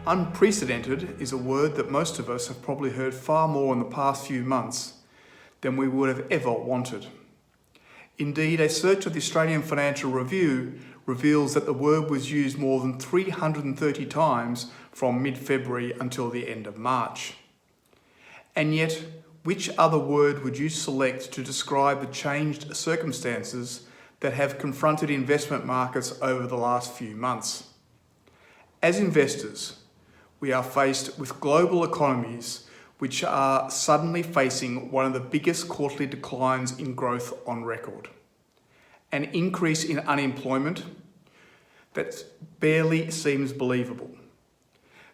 Unprecedented is a word that most of us have probably heard far more in the past few months than we would have ever wanted. Indeed, a search of the Australian Financial Review reveals that the word was used more than 330 times from mid-February until the end of March. And yet, which other word would you select to describe the changed circumstances that have confronted investment markets over the last few months? As investors, we are faced with global economies which are suddenly facing one of the biggest quarterly declines in growth on record, an increase in unemployment that barely seems believable,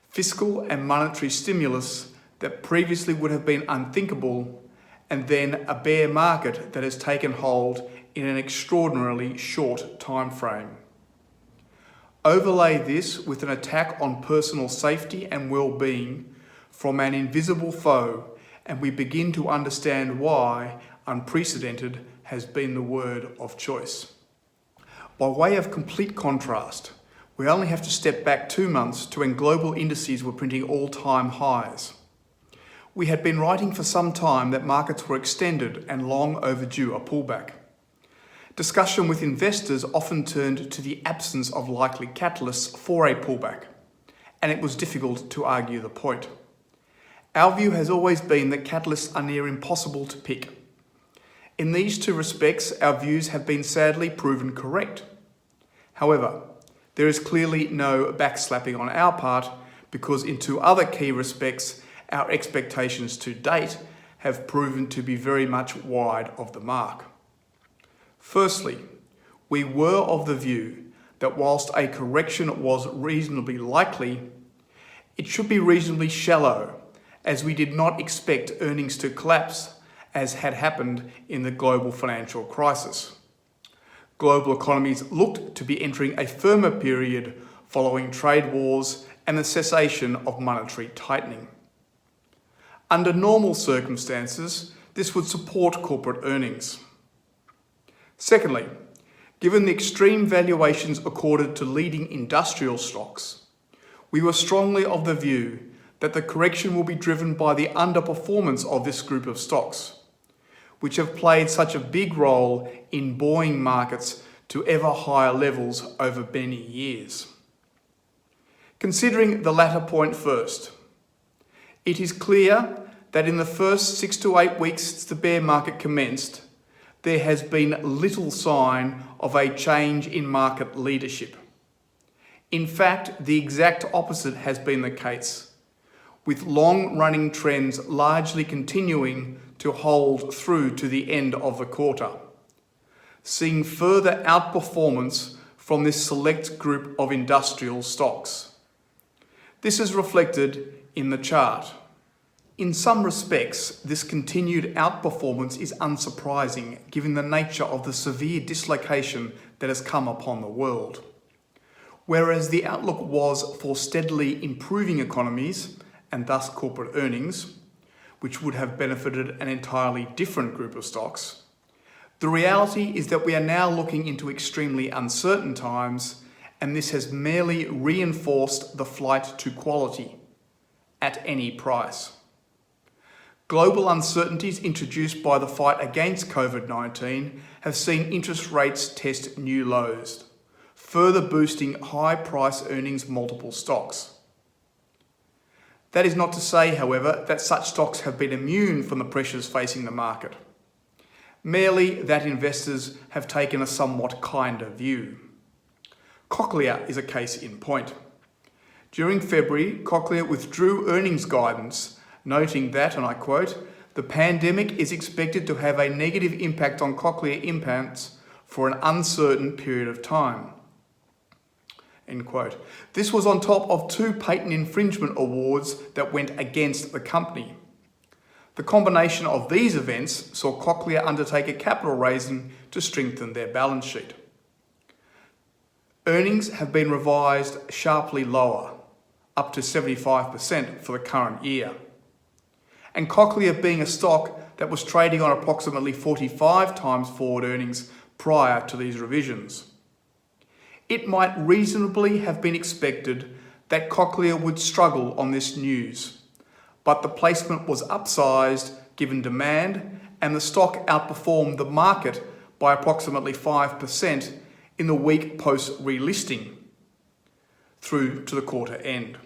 fiscal and monetary stimulus that previously would have been unthinkable, and then a bear market that has taken hold in an extraordinarily short time frame. Overlay this with an attack on personal safety and well-being from an invisible foe, and we begin to understand why unprecedented has been the word of choice. By way of complete contrast, we only have to step back 2 months to when global indices were printing all-time highs. We had been writing for some time that markets were extended and long overdue a pullback. Discussion with investors often turned to the absence of likely catalysts for a pullback, and it was difficult to argue the point. Our view has always been that catalysts are near impossible to pick. In these two respects, our views have been sadly proven correct. However, there is clearly no backslapping on our part, because in two other key respects, our expectations to date have proven to be very much wide of the mark. Firstly, we were of the view that whilst a correction was reasonably likely, it should be reasonably shallow, as we did not expect earnings to collapse as had happened in the global financial crisis. Global economies looked to be entering a firmer period following trade wars and the cessation of monetary tightening. Under normal circumstances, this would support corporate earnings. Secondly, given the extreme valuations accorded to leading industrial stocks, we were strongly of the view that the correction will be driven by the underperformance of this group of stocks, which have played such a big role in buoying markets to ever higher levels over many years. Considering the latter point first, it is clear that in the first 6 to 8 weeks since the bear market commenced, there has been little sign of a change in market leadership. In fact, the exact opposite has been the case, with long-running trends largely continuing to hold through to the end of the quarter, seeing further outperformance from this select group of industrial stocks. This is reflected in the chart. In some respects, this continued outperformance is unsurprising given the nature of the severe dislocation that has come upon the world. Whereas the outlook was for steadily improving economies and thus corporate earnings, which would have benefited an entirely different group of stocks, the reality is that we are now looking into extremely uncertain times, and this has merely reinforced the flight to quality at any price. Global uncertainties introduced by the fight against COVID-19 have seen interest rates test new lows, further boosting high price earnings multiple stocks. That is not to say, however, that such stocks have been immune from the pressures facing the market, merely that investors have taken a somewhat kinder view. Cochlear is a case in point. During February, Cochlear withdrew earnings guidance, noting that, and I quote, "The pandemic is expected to have a negative impact on cochlear implants for an uncertain period of time." End quote. This was on top of 2 patent infringement awards that went against the company. The combination of these events saw Cochlear undertake a capital raising to strengthen their balance sheet. Earnings have been revised sharply lower, up to 75% for the current year. And Cochlear being a stock that was trading on approximately 45 times forward earnings prior to these revisions. It might reasonably have been expected that Cochlear would struggle on this news, but the placement was upsized given demand, and the stock outperformed the market by approximately 5% in the week post-relisting through to the quarter end.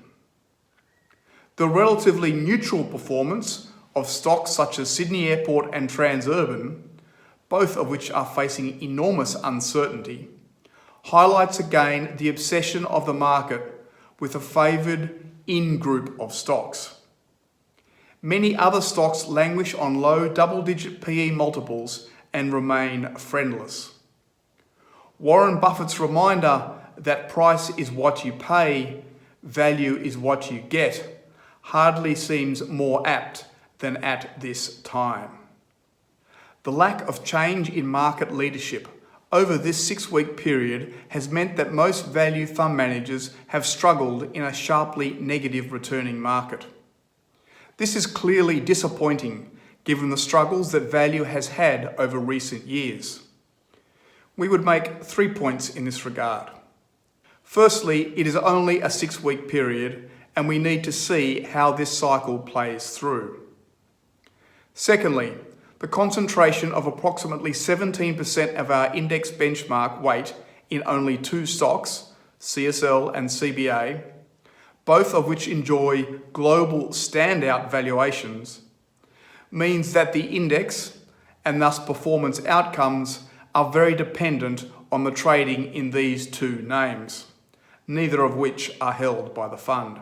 The relatively neutral performance of stocks such as Sydney Airport and Transurban, both of which are facing enormous uncertainty, highlights again the obsession of the market with a favoured in-group of stocks. Many other stocks languish on low double-digit PE multiples and remain friendless. Warren Buffett's reminder that price is what you pay, value is what you get, hardly seems more apt than at this time. The lack of change in market leadership over this 6-week period has meant that most value fund managers have struggled in a sharply negative returning market. This is clearly disappointing given the struggles that value has had over recent years. We would make 3 points in this regard. Firstly, it is only a 6-week period and we need to see how this cycle plays through. Secondly, the concentration of approximately 17% of our index benchmark weight in only 2 stocks, CSL and CBA, both of which enjoy global standout valuations, means that the index, and thus performance outcomes, are very dependent on the trading in these 2 names, neither of which are held by the fund.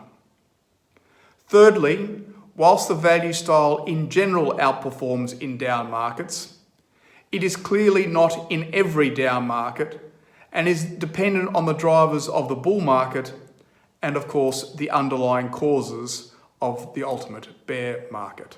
Thirdly, whilst the value style in general outperforms in down markets, it is clearly not in every down market and is dependent on the drivers of the bull market and, of course, the underlying causes of the ultimate bear market.